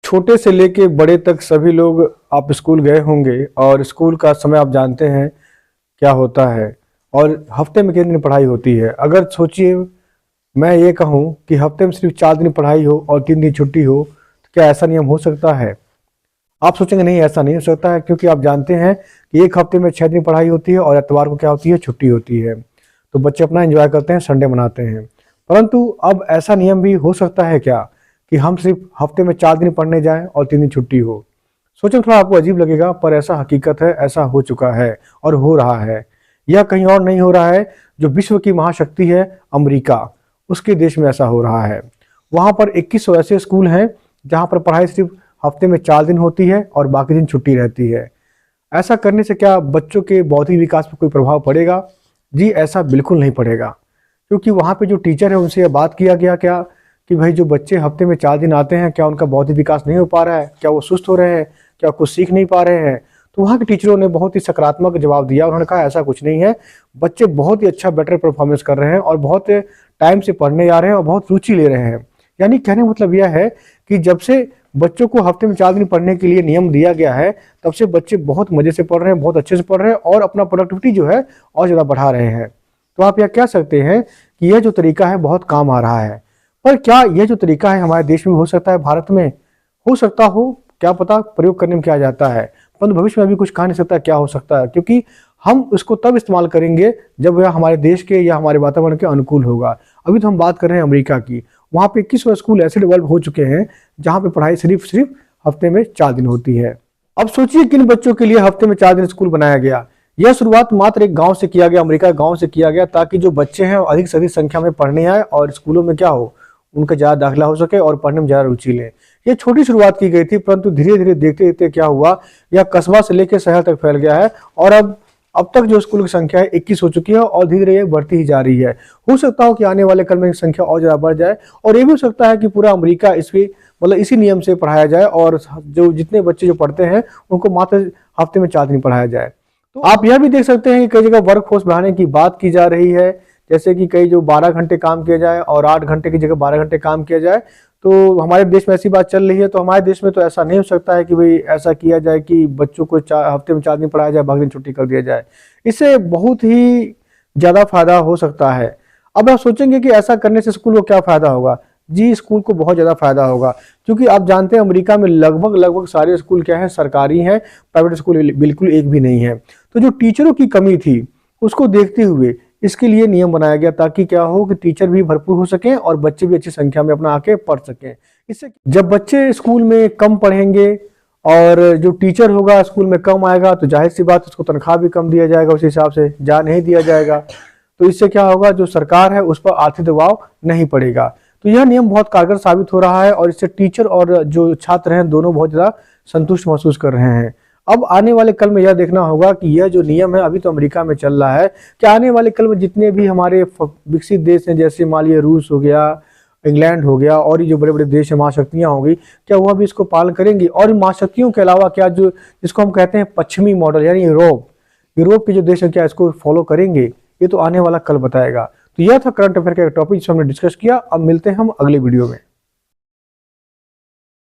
छोटे से लेके बड़े तक सभी लोग आप स्कूल गए होंगे और स्कूल का समय आप जानते हैं क्या होता है। और हफ्ते में कितनी दिन पढ़ाई होती है। अगर सोचिए मैं ये कहूँ कि हफ्ते में सिर्फ 4 दिन पढ़ाई हो और 3 दिन छुट्टी हो तो क्या ऐसा नियम हो सकता है। आप सोचेंगे नहीं ऐसा नहीं हो सकता है, क्योंकि आप जानते हैं कि एक हफ्ते में 6 दिन पढ़ाई होती है और एतवार को क्या होती है, छुट्टी होती है। तो बच्चे अपना एंजॉय करते हैं, संडे मनाते हैं। परंतु अब ऐसा नियम भी हो सकता है क्या कि हम सिर्फ हफ्ते में 4 दिन पढ़ने जाएं और 3 दिन छुट्टी हो। सोचें, थोड़ा आपको अजीब लगेगा पर ऐसा हकीकत है, ऐसा हो चुका है और हो रहा है। यह कहीं और नहीं हो रहा है, जो विश्व की महाशक्ति है अमेरिका, उसके देश में ऐसा हो रहा है। वहाँ पर 21 ऐसे स्कूल हैं जहाँ पर पढ़ाई सिर्फ हफ्ते में 4 दिन होती है और बाकी दिन छुट्टी रहती है। ऐसा करने से क्या बच्चों के बौद्धिक विकास पर कोई प्रभाव पड़ेगा? जी ऐसा बिल्कुल नहीं पड़ेगा, क्योंकि वहाँ पे जो टीचर है उनसे यह बात किया गया क्या कि भाई जो बच्चे हफ्ते में 4 दिन आते हैं क्या उनका बौद्धिक विकास नहीं हो पा रहा है, क्या वो सुस्त हो रहे हैं, क्या कुछ सीख नहीं पा रहे हैं। तो वहाँ के टीचरों ने बहुत ही सकारात्मक जवाब दिया। उन्होंने कहा ऐसा कुछ नहीं है, बच्चे बहुत ही अच्छा बेटर परफॉर्मेंस कर रहे हैं और बहुत टाइम से पढ़ने जा रहे हैं और बहुत रुचि ले रहे हैं। यानी कहने का मतलब यह है कि जब से बच्चों को हफ्ते में 4 दिन पढ़ने के लिए नियम दिया गया है तब से बच्चे बहुत मजे से पढ़ रहे हैं, बहुत अच्छे से पढ़ रहे हैं और अपना प्रोडक्टिविटी जो है और ज़्यादा बढ़ा रहे हैं। तो आप यह कह सकते हैं कि यह जो तरीका है बहुत काम आ रहा है। पर क्या यह जो तरीका है हमारे देश में हो सकता है, भारत में हो सकता हो, क्या पता प्रयोग करने में क्या जाता है। परंतु भविष्य में अभी कुछ कहा नहीं सकता क्या हो सकता है, क्योंकि हम उसको तब इस्तेमाल करेंगे जब वह हमारे देश के या हमारे वातावरण के अनुकूल होगा। अभी तो हम बात कर रहे हैं अमेरिका की, वहाँ पे 21 स्कूल ऐसे डेवलप हो चुके हैं जहाँ पे पढ़ाई सिर्फ हफ्ते में 4 दिन होती है। अब सोचिए किन बच्चों के लिए हफ्ते में 4 दिन स्कूल बनाया गया। यह शुरुआत मात्र एक गांव से किया गया, अमेरिका गांव से किया गया, ताकि जो बच्चे हैं अधिक से अधिक संख्या में पढ़ने आए और स्कूलों में क्या हो, उनका ज़्यादा दाखिला हो सके और पढ़ने में ज़्यादा रुचि लें। ये छोटी शुरुआत की गई थी, परंतु धीरे धीरे देखते देखते क्या हुआ, यह कस्बा से लेकर शहर तक फैल गया है और अब तक जो स्कूल की संख्या है 21 हो चुकी है और धीरे धीरे बढ़ती ही जा रही है। हो सकता हो कि आने वाले कल में संख्या और ज़्यादा बढ़ जाए और ये भी हो सकता है कि पूरा अमेरिका इसी नियम से पढ़ाया जाए और जो जितने बच्चे जो पढ़ते हैं उनको मात्र हफ्ते में 4 दिन पढ़ाया जाए। तो आप यह भी देख सकते हैं कि कई जगह वर्क फोर्स बढ़ाने की बात की जा रही है, जैसे कि कई जो 12 घंटे काम किया जाए और 8 घंटे की जगह 12 घंटे काम किया जाए। तो हमारे देश में ऐसी बात चल रही है, तो हमारे देश में तो ऐसा नहीं हो सकता है कि भाई ऐसा किया जाए कि बच्चों को हफ्ते में 4 दिन पढ़ाया जाए, बाकी दिन छुट्टी कर दिया जाए। इससे बहुत ही ज़्यादा फायदा हो सकता है। अब आप सोचेंगे कि ऐसा करने से स्कूल को क्या फ़ायदा होगा। जी स्कूल को बहुत ज़्यादा फायदा होगा, क्योंकि आप जानते हैं अमेरिका में लगभग सारे स्कूल क्या है, सरकारी हैं, प्राइवेट स्कूल बिल्कुल एक भी नहीं है। तो जो टीचरों की कमी थी उसको देखते हुए इसके लिए नियम बनाया गया, ताकि क्या हो कि टीचर भी भरपूर हो सकें और बच्चे भी अच्छी संख्या में अपना आके पढ़ सकें। इससे जब बच्चे स्कूल में कम पढ़ेंगे और जो टीचर होगा स्कूल में कम आएगा, तो जाहिर सी बात उसको तनख्वाह भी कम दिया जाएगा, उस हिसाब से जा नहीं दिया जाएगा। तो इससे क्या होगा, जो सरकार है उस पर आर्थिक दबाव नहीं पड़ेगा। तो यह नियम बहुत कारगर साबित हो रहा है और इससे टीचर और जो छात्र हैं दोनों बहुत ज़्यादा संतुष्ट महसूस कर रहे हैं। अब आने वाले कल में यह देखना होगा कि यह जो नियम है अभी तो अमेरिका में चल रहा है, कि आने वाले कल में जितने भी हमारे विकसित देश हैं, जैसे मान लीजिए रूस हो गया, इंग्लैंड हो गया और ये जो बड़े बड़े देश हैं, महाशक्तियाँ होंगी, क्या वह भी इसको पालन करेंगी। और महाशक्तियों के अलावा क्या जो जिसको हम कहते हैं पश्चिमी मॉडल यानी यूरोप के जो देश हैं क्या इसको फॉलो करेंगे, ये तो आने वाला कल बताएगा। तो यह था करंट अफेयर का टॉपिक जिसको हमने डिस्कस किया। अब मिलते हैं हम अगले वीडियो में।